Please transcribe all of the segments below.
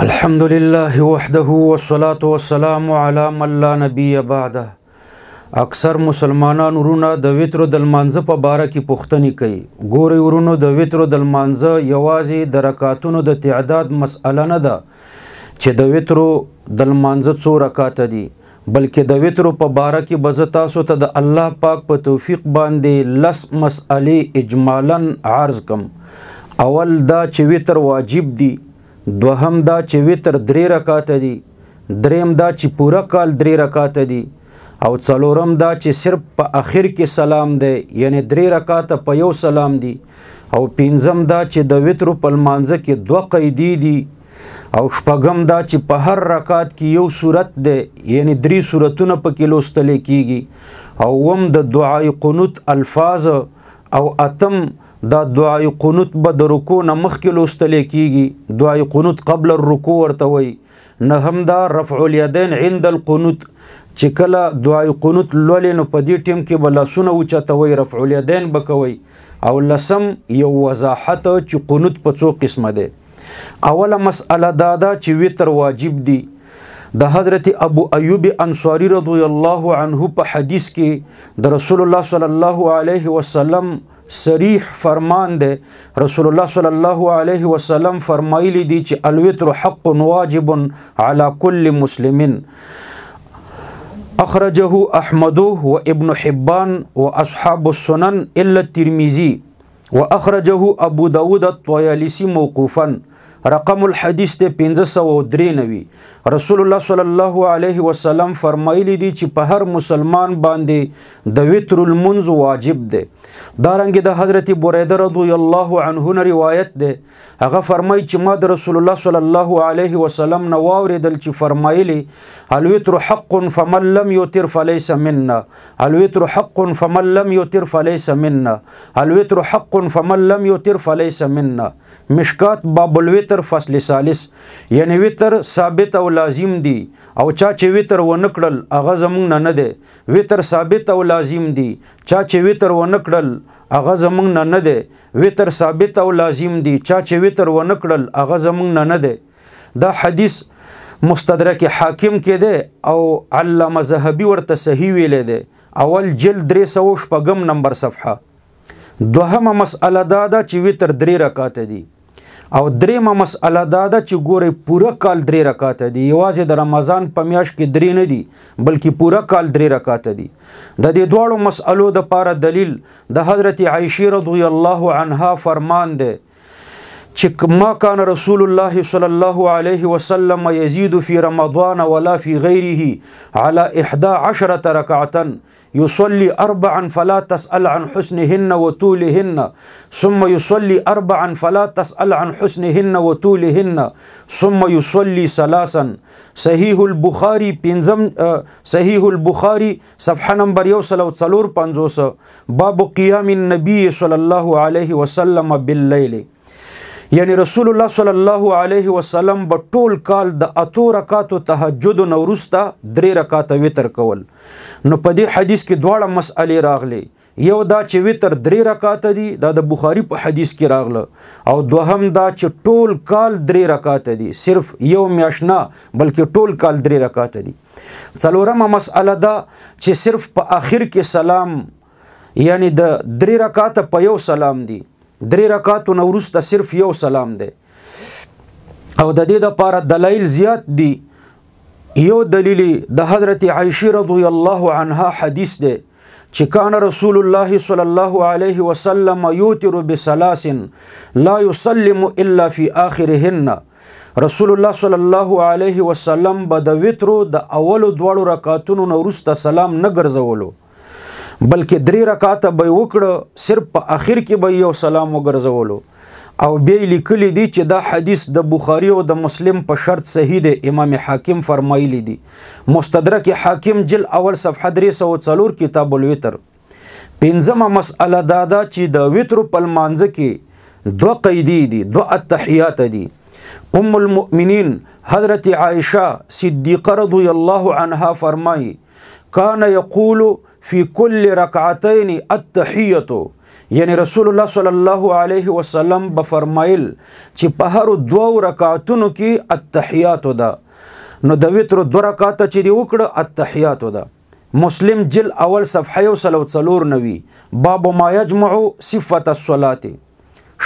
الحمد لله وحده والصلاة والسلام على من لا نبي بعده. اکثر مسلمانان ورونه د وترو د لمانځه په باره کې پوښتنې کوي. ګورئ ورونو، د وترو د لمانځه یوازې د رکعاتونو د تعداد مسئله نه ده چې د وترو د لمانځه څو رکعاته دي، بلکې د وترو په باره کې به زه تاسو ته د الله پاک په توفیق باندې 10 مسئلې اجمالاً عرض کم. اول دا چې وتر واجب دي، دوهم دا چې وتر 3 رکعاته دي، دریم دا چې پوره کال 3 رکعاته دي، او څلورم دا چې صرف په اخر کې سلام دی، یعنی 3 رکعاته په یو سلام دي، او پنځم دا چې د وترو په لمانځه کې 2 قیدی دي، او شپږم دا چې په هر رکعت کې یو سورت دی، یعنی 3 سورتونه پکې لوستل کیږي، او اوم د دعای قنوت الفاظ، او اتم دا دعای قنوت به د رکوع نه مخکې لوستل کیږي، دعای قنوت قبل الرکوع ورته وایي. نهم دا رفع الیدین عند القنوت، چې کله دعای قنوت لولې نو په دې ټیم کې به لاسونه اوچتوئ، رفع الیدین به کوئ. او لسم یو وضاحت چې قنوت په څو قسمه دی. اوله مسئله دا ده چې وتر واجب دی. د حضرت ابو ایوب انصاری رضی الله عنه په حدیث کې د رسول الله صلی الله علیه وسلم صریح فرمان دی. رسول الله صلی الله علیه وسلم فرمایلی دی چې الوتر حق واجب علی کل مسلم، اخرجه احمد و ابن حبان و اصحاب السنن الا الترمذی و اخرجه ابو داود الطیالسی موقوفا. رقم الحدیث ته 593. رسول الله صلی الله علیه وسلم فرمایلی دی چې په هر مسلمان باندې د وتر المنز واجب دی. دارنګه د حضرت بریده رضی الله عنه نه روایت دی، هغه فرمایي چې ما د رسول الله صلی الله علیه وسلم نه واوریدل چې فرمایلی الوتر حق فمن لم یوتر فلیس منا، الوتر حق فمن لم یوتر فلیس منا، الوتر حق فمن لم یوتر فلیس منا. مشکات باب الوتر فصل ثالث، یعنی وتر ثابت او لازم دی، او چا چې وتر ونه کړل هغه زمونږ نه نه دی. وتر ثابت او لازم دی، چا چې وتر ونه کړل هغه زمونږ نه نه دی. وتر ثابت او لازم دی، چا چې وتر ونه کړل هغه زمونږ نه نه دی. دا حدیث مستدرک حاکم کې دی، او علامه ذهبي ورته صحیح ویلی دی، اول جلد 306 نمبر صفحه. دوهمه مسئله دا ده چې وتر 3 رکعاته دي، او دریمه مسئله دا ده چې ګورئ پوره کال 3 رکعاته دي. یوازې د رمضان په میاشت کې 3 نه دي، بلکې پوره کال 3 رکعاته دي. د دې دواړو مسئلو دپاره دلیل د حضرت عایشې رضی الله عنها فرمان دی چې ما کان رسول الله صلی الله علیه وسلم یزید فی رمضان ولا فی غیره علی 11 رکعتا يصلي 4 فلا تسأل عن حسنهن وطولهن، ثم يصلي 4 فلا تسأل عن حسنهن وطولهن، ثم يصلي 3. صحیح البخاری صحیح البخاری صفحه نمبر 154. باب قیام النبی صلی الله علیه وسلم باللیل، یعنی رسول الله صلی الله علیه وسلم به ټول کال د 8 رکعاتو تهجد نه وروسته 3 رکعاته وتر کول. نو په دې حدیث کې دواړه مسئلې راغلي. یو دا چې وتر 3 رکعاته دي، دا د بخاری په حدیث کې راغله، او دوهم دا چې ټول کال 3 رکعاته دي، صرف یو میاشت نه بلکې ټول کال 3 رکعاته دي. څلورمه مسئله دا چې صرف په آخر کې سلام، یعنی د 3 رکعاته په یو سلام دي، 3 رکعاتو نه وروسته صرف یو سلام دی. او د دې دپاره دلایل زیات دي. یو دلیل د حضرت عایشې رضی الله عنها حدیث دی چې کان رسول الله صلی الله علیه وسلم یوتر بثلاث لا یسلم الا فی آخرهن. رسول الله صلی الله علیه وسلم به د وترو د اولو 2 رکعاتونو نه وروسته سلام نه ګرځولو، بلکې 3 رکعاته به یې وکړه، صرف په آخر کې به یو سلام وګرځولو. او بیا لیکلی دی چې دا حدیث د بخاری او د مسلم په شرط صحیح دی. امام حاکم فرمایلی دی، مستدرک حاکم جل اول صفحه 304 کتاب الوتر. پنځمه مسئله دا ده چې د وترو په لمانځه کې 2 قیدی دي، 2 التحیات دي. ام المؤمنین حضرت عائشہ صدیقہ رضی الله عنها فرمائی کان یقول فی کل رکعتین التحیۃ، یعنی رسول الله صلی الله علیه وسلم به فرمایل چې په هر دوه رکعاتونو کې التحیات ده، نو د وتر 2 رکعات چې دی وکړه التحیات ده. مسلم جل اول صفحه 194 باب ما یجمع صفت الصلاه.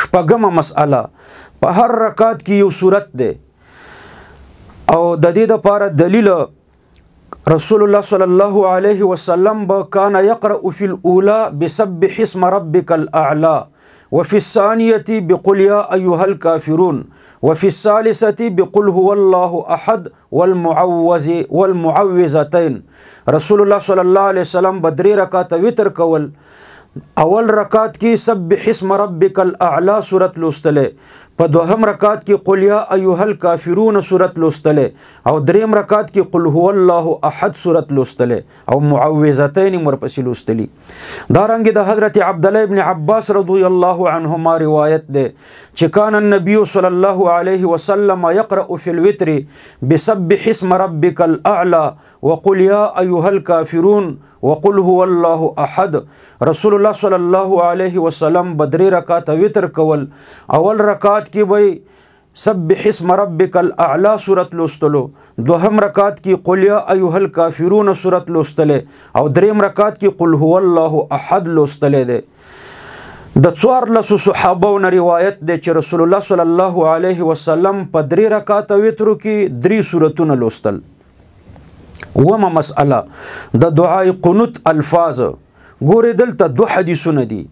شپږمه مسأله په هر رکعت کې یو سورت ده او د دې لپاره دلیل رسول الله صلی الله علیه وسلم کان یقرأ فی الاولى بسبح اسم ربک الاعلى وفي الثانية بقل يا أيها الكافرون وفي الثالثة بقل هو الله أحد والمعوذتين. رسول الله صلی الله علیه وسلم بدری رکعت وتر کول. اول رکعت کې سبح اسم ربک الاعلى سورت لوستله، په دوهم رکعت کې قل یا ایها الکافرون سورت لوستله، او دریم رکعت کې قل هو الله احد سورت لوستله او معوذتین ورپسې لوستلی. دارنګه د حضرت عبد الله ابن عباس رضی الله عنهما روایت ده چې کان النبي صلی الله علیه وسلم یقرأ فی الوتر بسبح اسم ربک الاعلى وقل یا ایها الکافرون وقل هو الله احد. رسول الله صلی الله علیه وسلم بدری رکعت وتر کول. اول رکعت کې وای سبح اسم ربک الاعلى سورت لوستلو، دوهم رکعت کې قل یا ایها الکافرون سورت لوستله، او دریم رکعت کې قل هو الله احد لوستله ده. د 14 صحابو روایت ده چې رسول الله صلی الله علیه وسلم په درې رکعت وتر کې 3 سورتونه لوستل. وما مسأله د دعای قنوت الفاظ. ګوره دلته 2 حدیثونه دي،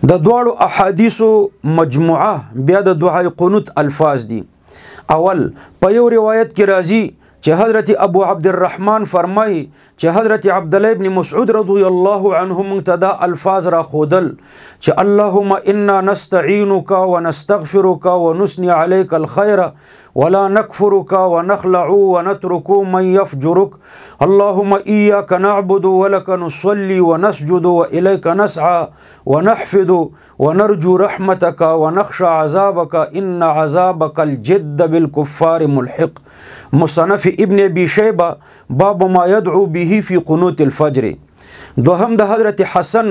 د دواړو احادیثو مجموعه بیا د دعای قنوت الفاظ دي. اول په یو روایت کې راځي چې حضرت ابو عبد الرحمن فرمایي چې حضرت عبد الله ابن مسعود رضی الله عنه منتدا الفاظ را خودل چې اللهم انا نستعينك ونستغفرك ونثني عليك الخير ولا نكفرك ونخلع ونترك من يفجرك اللهم إياك نعبد ولك نصلي ونسجد وإليك نسعى ونحفظ ونرجو رحمتك ونخشى عذابك إن عذابك الجد بالكفار ملحق. مصنف ابن ابي شيبه باب ما يدعو به في قنوت الفجر. دوهم د حضرت حسن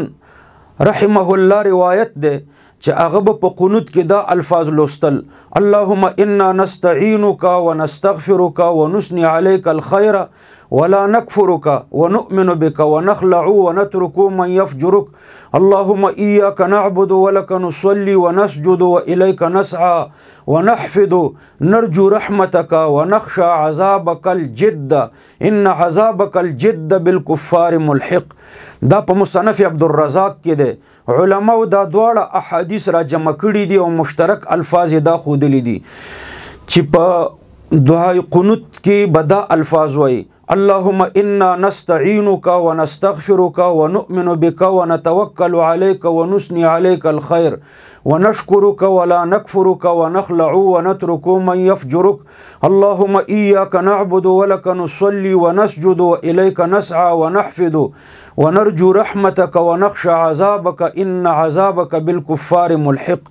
رحمه الله روایت ده چې هغه په قنوت کې دا الفاظ لوستل اللهم انا نستعينك ونستغفرك ونثني عليك الخير ولا نكفرك ونؤمن بك ونخلع ونترك من يفجرك اللهم إياك نعبد ولك نصلي ونسجد وإليك نسعى ونحفظ نرجو رحمتك ونخشى عذابك الجد إن عذابك الجد بالكفار ملحق. دا په مصنف عبدالرزاق کې ده. علماء دا دواړه احادیث را جمع کړي دي او مشترک الفاظ دا خودلی دي چې په دعای قنوت کې بدا الفاظ وای اللهم انا نستعينك ونستغفرك ونؤمن بك ونتوكل عليك ونثني عليك الخير ونشكرك ولا نكفرك ونخلع ونترك من يفجرك اللهم إياك نعبد ولك نصلي ونسجد وإليك نسعى ونحفظ ونرجو رحمتك ونخشى عذابك إن عذابك بالكفار ملحق.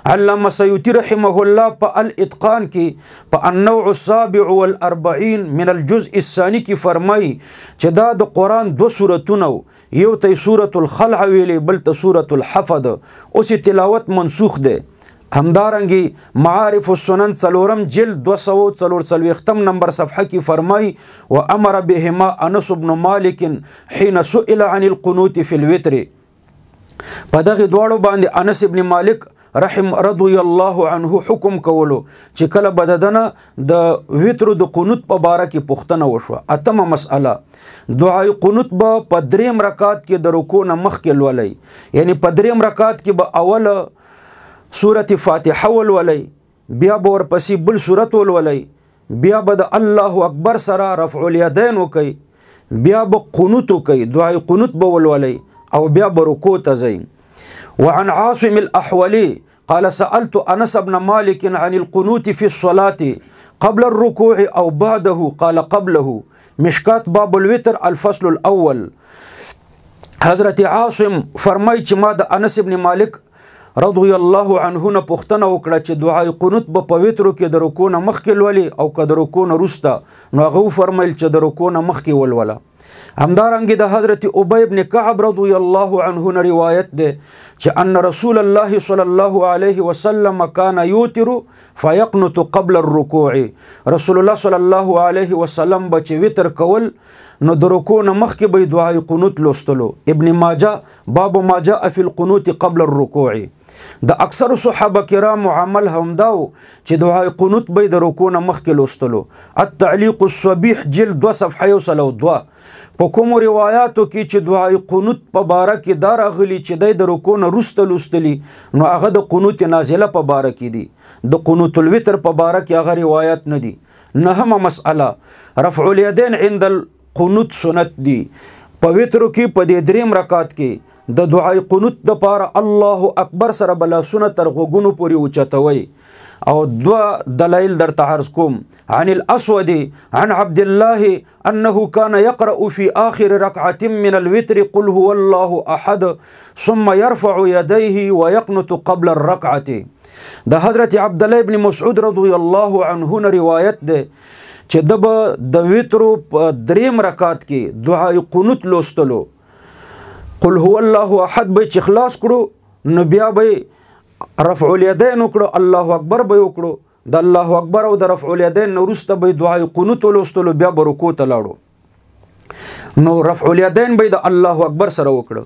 علامہ سیوطی رحمه الله په الاتقان کې په النوع السابع والاربعين من الجزء الثاني کې فرمای چې دا د قرآن 2 سورتونه یو ته سورة الخلع ویلې بل ته سورة الحفظ، اوس تلاوت منسوخ ده. همدارنګي معارف السنن څلورم جلد 244 نمبر صفحه کې فرمای و امر بهما انس بن مالک حين سئل عن القنوت في الوتر. په دغه دواړو باندې انس ابن مالک رحم رضی الله عنه حکم کولو چې کله بددنه د وتر د قنوت په باره کې پوښتنه وشوه. اتمه مسأله دعای قنوت په 3 رکعات کې د رکوع نه مخکې لولئ، یعنی په 3 رکعات کې به اوله سورت فاتحه ولولئ، بیا به ورپسې بل سورت ولولئ، بیا به د الله اکبر سره رفع الیدین وکئ، بیا به قنوت وکئ، دعای قنوت به ولولئ او بیا به رکوع ته ځئ. وعن عاصم الأحولي قال سألت أنس بن مالك عن القنوت في الصلاة قبل الركوع أو بعده قال قبله. مشكات باب الوتر الفصل الأول. حضرت عاصم فرمای چې ما د انس بن مالک رضی الله عنه نه پوښتنه وکړه چې دعای قنوت به په وترو کې د رکوع نه مخکې لولي او که د رکوع نه وروسته، نو هغه وفرمیل چې د رکوع نه مخکې ولوله. همدارنګه د حضرت ابی ابن کعب رضی الله عنه روایت ده چې ان رسول الله صلی الله علیه وسلم کان یوتر فیقنت قبل الرکوع. رسول الله صلی الله علیه وسلم بچ وتر کول نو د رکوع نه مخکې به دعای قنوت لوستلو. ابن ماجه باب ما جاء فی القنوت قبل الرکوع. د اکثر صحابه کرام عمل هم داو چې دعای قنوت به د رکوع نه مخکې لوستلو. التعلیق الصبیح جلد 2 صفحه 102. په کوم روایتو کې چې دعای قنوت په باره کې دا راغلي چې د رکوع نه وروسته لوستلي نو هغه د قنوت نازله په باره کې دي. د قنوت الوتر په باره کې هغه روایت نه دي. نهمه مسأله رفع الیدین عند القنوت سنت دي. په وترو کې په دې دریم رکعت کې د دعای قنوت د پاره الله اکبر سره بلا سنت تر غوګونو پورې اوچتوي. او دو دلائل در تعرض کوم. عن الاسود عن عبد الله انه كان يقرأ في آخر ركعة من الوتر قل هو الله احد ثم يرفع يديه ويقنت قبل الركعة. د حضرت عبد الله ابن مسعود رضی الله عنه روایت ده چې د وترو په دریم رکعت کې دعای قنوت لوستلو قل هو الله احد به چې خلاص کړو نو بیا به رفع الیدین وکړو، الله اکبر به وکړو. د الله اکبر او د رفع الیدین نه وروسته به دعای قنوت لوستلو، بیا به رکوع ته لاړو نو رفع الیدین به د الله اکبر سره وکړو.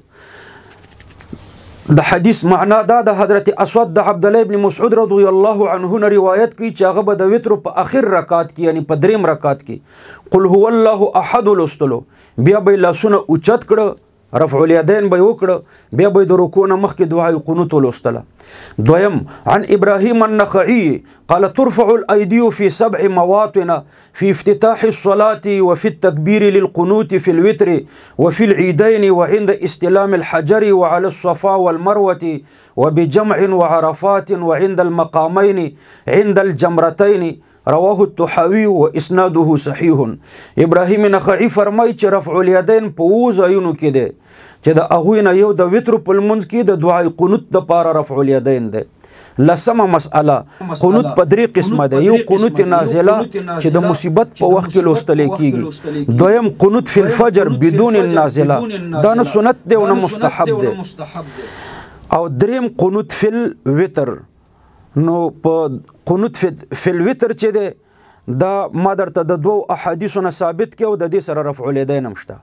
د حدیث معنا دا د حضرت اسود د عبد الله ابن مسعود رضی الله عنه روایت کوي چې هغه به د وتر په اخر رکعت کې یعنی په دریم رکعت کې قل هو الله احد لوستلو، بیا به لاسونه اوچت کړه، رفع الیدین به وکړه، بیا به د رکوع نه مخکې دعای قنوت لوستله. دویم عن ابراهیم النخعی قال ترفع الايدي في 7 مواطن في افتتاح الصلاة وفي التكبير للقنوت في الوتر وفي العيدين وعند استلام الحجر وعلى الصفا والمروة وبجمع وعرفات وعند المقامين عند الجمرتين. رواه الطحاوي واسناده صحيح. ابراهیم نخعی فرمای چې رفع الیدین په ځایونو کې ده چې د هغوی نه یو د وتر په لمونځ کې د دعای قنوت دپاره رفع الیدین ده. لسمه مسأله قنوت په 3 قسمه ده. یو قنوت نازله چې د مصیبت په وخت کې لوستل کېږي. دویم قنوت فی الفجر بدون النازله، دا نه سنت ده او نه مستحب ده. او دریم قنوت فی الوتر. نو په قنوت فی الوتر چې ده دا ما درته د 2 احادیثو نه ثابت کې او د دې سره رفع الیدین هم شته.